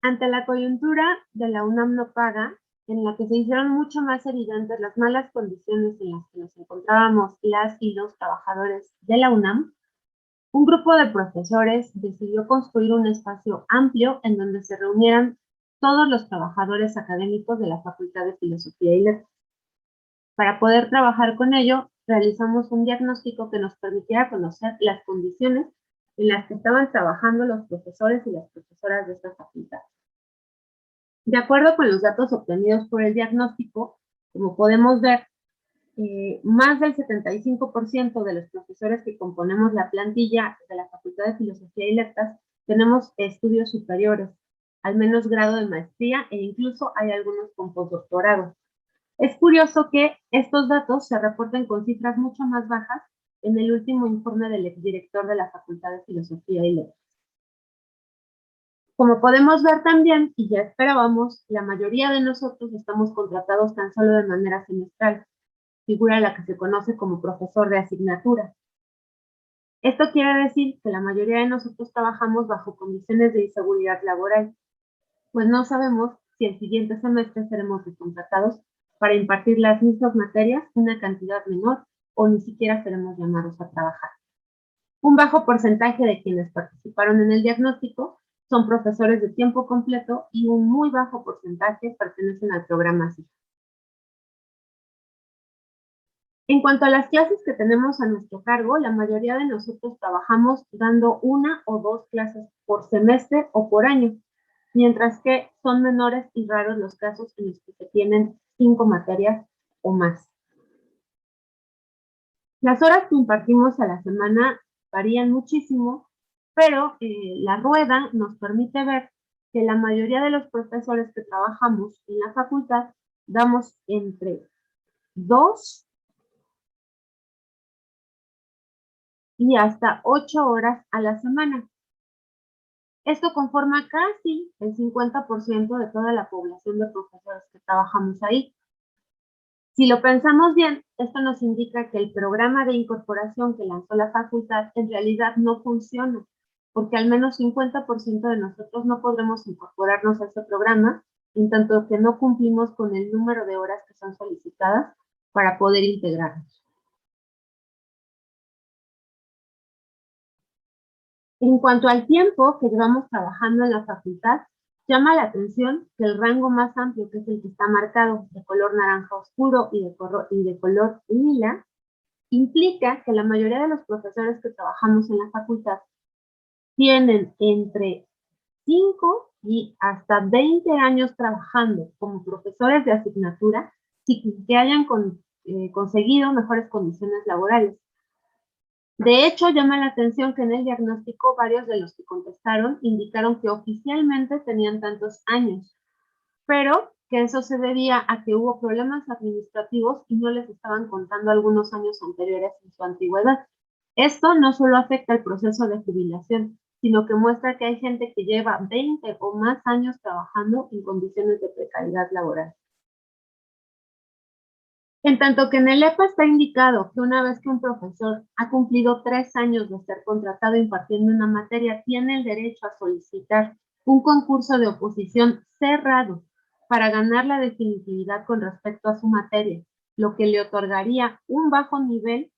Ante la coyuntura de la UNAM no paga, en la que se hicieron mucho más evidentes las malas condiciones en las que nos encontrábamos las y los trabajadores de la UNAM, un grupo de profesores decidió construir un espacio amplio en donde se reunieran todos los trabajadores académicos de la Facultad de Filosofía y Letras. Para poder trabajar con ello, realizamos un diagnóstico que nos permitiera conocer las condiciones en las que estaban trabajando los profesores y las profesoras de esta facultad. De acuerdo con los datos obtenidos por el diagnóstico, como podemos ver, más del 75% de los profesores que componemos la plantilla de la Facultad de Filosofía y Letras tenemos estudios superiores, al menos grado de maestría e incluso hay algunos con postdoctorado. Es curioso que estos datos se reporten con cifras mucho más bajas en el último informe del exdirector de la Facultad de Filosofía y Letras. Como podemos ver también, y ya esperábamos, la mayoría de nosotros estamos contratados tan solo de manera semestral, figura la que se conoce como profesor de asignatura. Esto quiere decir que la mayoría de nosotros trabajamos bajo condiciones de inseguridad laboral, pues no sabemos si el siguiente semestre seremos contratados para impartir las mismas materias, una cantidad menor, o ni siquiera seremos llamados a trabajar. Un bajo porcentaje de quienes participaron en el diagnóstico son profesores de tiempo completo y un muy bajo porcentaje pertenecen al programa SIG. En cuanto a las clases que tenemos a nuestro cargo, la mayoría de nosotros trabajamos dando una o dos clases por semestre o por año, mientras que son menores y raros los casos en los que se tienen 5 materias o más. Las horas que impartimos a la semana varían muchísimo, pero la rueda nos permite ver que la mayoría de los profesores que trabajamos en la facultad damos entre 2 y hasta 8 horas a la semana. Esto conforma casi el 50% de toda la población de profesores que trabajamos ahí. Si lo pensamos bien, esto nos indica que el programa de incorporación que lanzó la facultad en realidad no funciona, porque al menos 50% de nosotros no podremos incorporarnos a ese programa, en tanto que no cumplimos con el número de horas que son solicitadas para poder integrarnos. En cuanto al tiempo que llevamos trabajando en la facultad, llama la atención que el rango más amplio, que es el que está marcado de color naranja oscuro y de color lila, implica que la mayoría de los profesores que trabajamos en la facultad tienen entre 5 y hasta 20 años trabajando como profesores de asignatura y que hayan conseguido mejores condiciones laborales. De hecho, llama la atención que en el diagnóstico varios de los que contestaron indicaron que oficialmente tenían tantos años, pero que eso se debía a que hubo problemas administrativos y no les estaban contando algunos años anteriores en su antigüedad. Esto no solo afecta el proceso de jubilación, sino que muestra que hay gente que lleva 20 o más años trabajando en condiciones de precariedad laboral. En tanto que en el EPA está indicado que una vez que un profesor ha cumplido 3 años de ser contratado impartiendo una materia, tiene el derecho a solicitar un concurso de oposición cerrado para ganar la definitividad con respecto a su materia, lo que le otorgaría un bajo nivel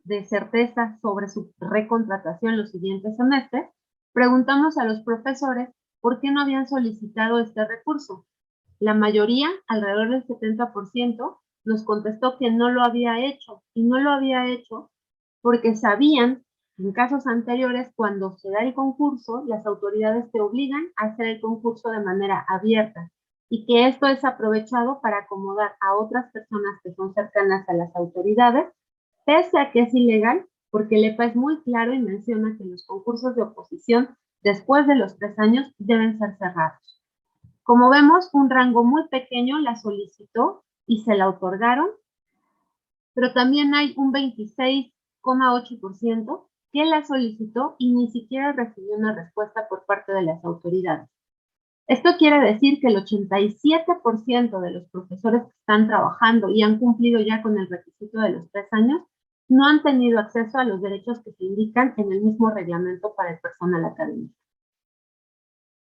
de certeza sobre su recontratación los siguientes semestres. Preguntamos a los profesores por qué no habían solicitado este recurso. La mayoría, alrededor del 70%, nos contestó que no lo había hecho, y no lo había hecho porque sabían, en casos anteriores, cuando se da el concurso, las autoridades te obligan a hacer el concurso de manera abierta, y que esto es aprovechado para acomodar a otras personas que son cercanas a las autoridades, pese a que es ilegal, porque el EPA es muy claro y menciona que los concursos de oposición, después de los 3 años, deben ser cerrados. Como vemos, un rango muy pequeño la solicitó y se la otorgaron, pero también hay un 26,8% que la solicitó y ni siquiera recibió una respuesta por parte de las autoridades. Esto quiere decir que el 87% de los profesores que están trabajando y han cumplido ya con el requisito de los 3 años no han tenido acceso a los derechos que se indican en el mismo reglamento para el personal académico.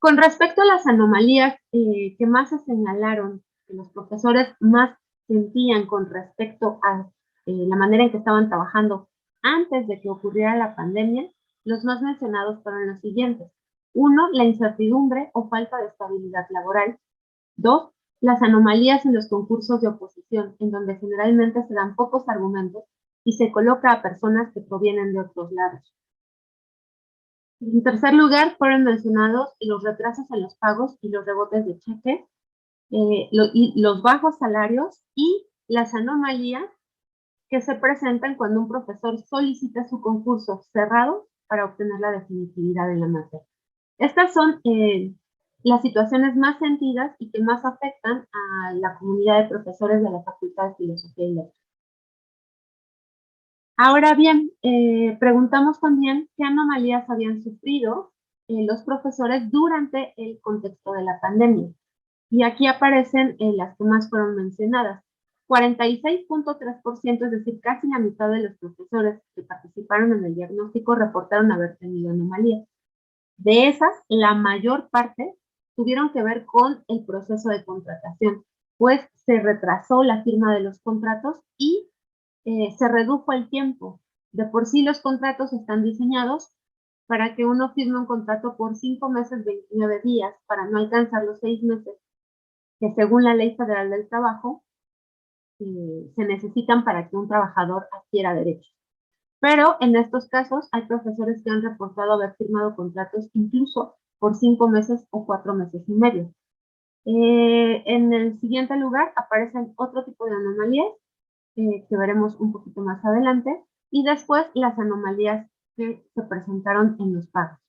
Con respecto a las anomalías que más se señalaron, que los profesores más sentían con respecto a la manera en que estaban trabajando antes de que ocurriera la pandemia, los más mencionados fueron los siguientes. 1, la incertidumbre o falta de estabilidad laboral. 2, las anomalías en los concursos de oposición, en donde generalmente se dan pocos argumentos y se coloca a personas que provienen de otros lados. En tercer lugar, fueron mencionados los retrasos en los pagos y los rebotes de cheque, y los bajos salarios y las anomalías que se presentan cuando un profesor solicita su concurso cerrado para obtener la definitividad en la materia. Estas son las situaciones más sentidas y que más afectan a la comunidad de profesores de la Facultad de Filosofía y Letras. Ahora bien, preguntamos también qué anomalías habían sufrido los profesores durante el contexto de la pandemia. Y aquí aparecen las que más fueron mencionadas. 46.3%, es decir, casi la mitad de los profesores que participaron en el diagnóstico reportaron haber tenido anomalías. De esas, la mayor parte tuvieron que ver con el proceso de contratación, pues se retrasó la firma de los contratos y se redujo el tiempo. De por sí los contratos están diseñados para que uno firme un contrato por 5 meses, 29 días, para no alcanzar los 6 meses, que según la Ley Federal del Trabajo se necesitan para que un trabajador adquiera derechos. Pero en estos casos hay profesores que han reportado haber firmado contratos incluso por 5 meses o 4 meses y medio. En el siguiente lugar aparecen otro tipo de anomalías que veremos un poquito más adelante, y después las anomalías que se presentaron en los pagos.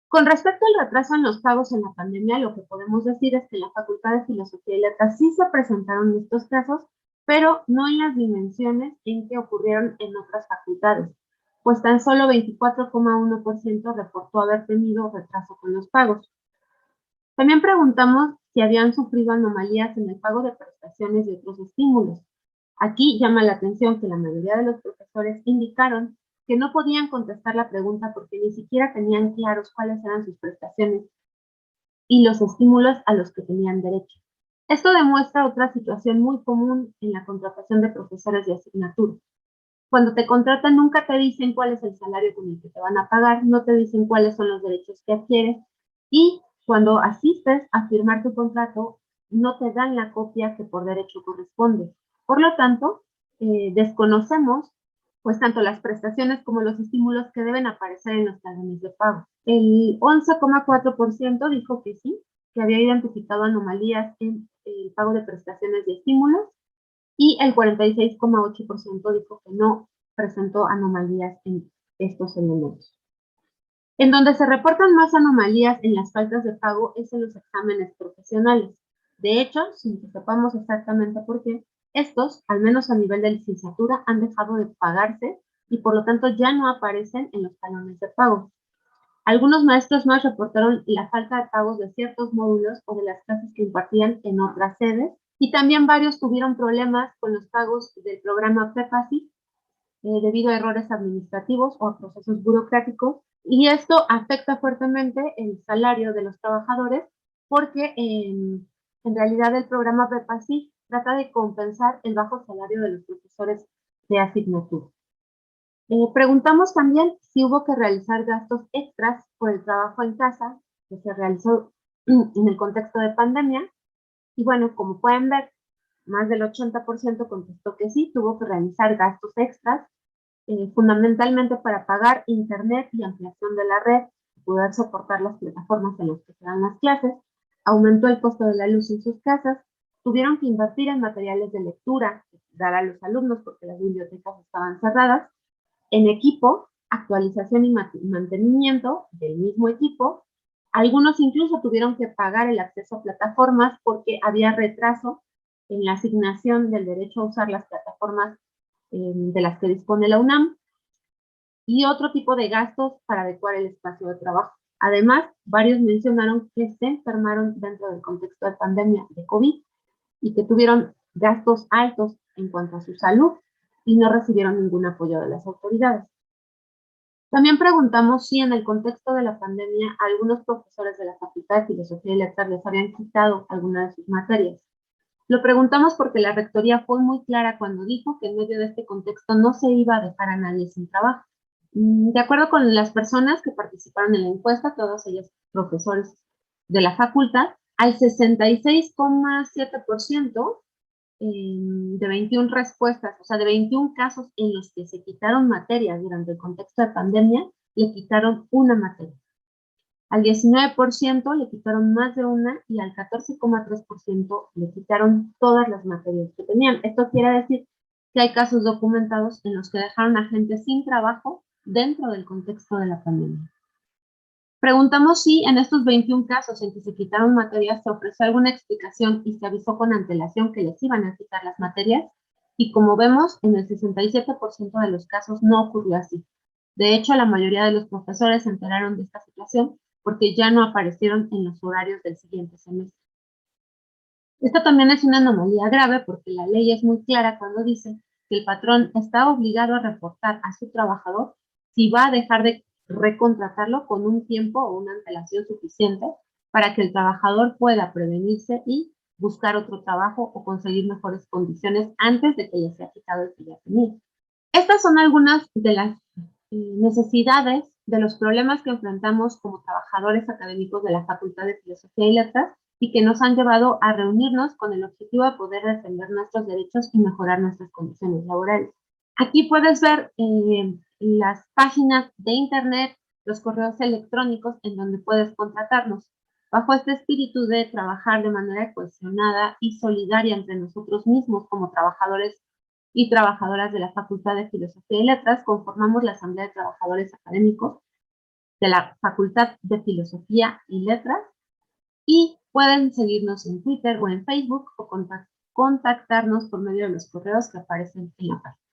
Con respecto al retraso en los pagos en la pandemia, lo que podemos decir es que en la Facultad de Filosofía y Letras sí se presentaron estos casos, pero no en las dimensiones en que ocurrieron en otras facultades, pues tan solo 24,1% reportó haber tenido retraso con los pagos. También preguntamos si habían sufrido anomalías en el pago de prestaciones y otros estímulos. Aquí llama la atención que la mayoría de los profesores indicaron que no podían contestar la pregunta porque ni siquiera tenían claros cuáles eran sus prestaciones y los estímulos a los que tenían derecho. Esto demuestra otra situación muy común en la contratación de profesores de asignatura. Cuando te contratan nunca te dicen cuál es el salario con el que te van a pagar, no te dicen cuáles son los derechos que adquieres, y cuando asistes a firmar tu contrato no te dan la copia que por derecho corresponde. Por lo tanto, desconocemos pues tanto las prestaciones como los estímulos que deben aparecer en los talones de pago. El 11,4% dijo que sí, que había identificado anomalías en el pago de prestaciones y estímulos, y el 46,8% dijo que no presentó anomalías en estos elementos. En donde se reportan más anomalías en las faltas de pago es en los exámenes profesionales. De hecho, sin que sepamos exactamente por qué, estos, al menos a nivel de licenciatura, han dejado de pagarse y por lo tanto ya no aparecen en los talones de pago. Algunos maestros más reportaron la falta de pagos de ciertos módulos o de las clases que impartían en otras sedes, y también varios tuvieron problemas con los pagos del programa PEPASI debido a errores administrativos o a procesos burocráticos, y esto afecta fuertemente el salario de los trabajadores porque en realidad el programa PEPASI trata de compensar el bajo salario de los profesores de asignatura. Preguntamos también si hubo que realizar gastos extras por el trabajo en casa que se realizó en el contexto de pandemia. Y bueno, como pueden ver, más del 80% contestó que sí, tuvo que realizar gastos extras, fundamentalmente para pagar internet y ampliación de la red, poder soportar las plataformas en las que se dan las clases, aumentó el costo de la luz en sus casas, tuvieron que invertir en materiales de lectura, dar a los alumnos porque las bibliotecas estaban cerradas, en equipo, actualización y mantenimiento del mismo equipo. Algunos incluso tuvieron que pagar el acceso a plataformas porque había retraso en la asignación del derecho a usar las plataformas de las que dispone la UNAM, y otro tipo de gastos para adecuar el espacio de trabajo. Además, varios mencionaron que se enfermaron dentro del contexto de pandemia de COVID y que tuvieron gastos altos en cuanto a su salud y no recibieron ningún apoyo de las autoridades. También preguntamos si en el contexto de la pandemia algunos profesores de la Facultad de Filosofía y Letras les habían quitado alguna de sus materias. Lo preguntamos porque la rectoría fue muy clara cuando dijo que en medio de este contexto no se iba a dejar a nadie sin trabajo. De acuerdo con las personas que participaron en la encuesta, todos ellos profesores de la facultad, al 66,7% de 21 respuestas, o sea, de 21 casos en los que se quitaron materias durante el contexto de pandemia, le quitaron una materia. Al 19% le quitaron más de una y al 14,3% le quitaron todas las materias que tenían. Esto quiere decir que hay casos documentados en los que dejaron a gente sin trabajo dentro del contexto de la pandemia. Preguntamos si en estos 21 casos en que se quitaron materias se ofreció alguna explicación y se avisó con antelación que les iban a quitar las materias, y como vemos, en el 67% de los casos no ocurrió así. De hecho, la mayoría de los profesores se enteraron de esta situación porque ya no aparecieron en los horarios del siguiente semestre. Esta también es una anomalía grave porque la ley es muy clara cuando dice que el patrón está obligado a reportar a su trabajador si va a dejar de recontratarlo con un tiempo o una antelación suficiente para que el trabajador pueda prevenirse y buscar otro trabajo o conseguir mejores condiciones antes de que le sea quitado el que ya tenía. Estas son algunas de las necesidades, de los problemas que enfrentamos como trabajadores académicos de la Facultad de Filosofía y Letras y que nos han llevado a reunirnos con el objetivo de poder defender nuestros derechos y mejorar nuestras condiciones laborales. Aquí puedes ver las páginas de internet, los correos electrónicos en donde puedes contratarnos. Bajo este espíritu de trabajar de manera cohesionada y solidaria entre nosotros mismos como trabajadores y trabajadoras de la Facultad de Filosofía y Letras, conformamos la Asamblea de Trabajadores Académicos de la Facultad de Filosofía y Letras, y pueden seguirnos en Twitter o en Facebook o contactarnos por medio de los correos que aparecen en la página.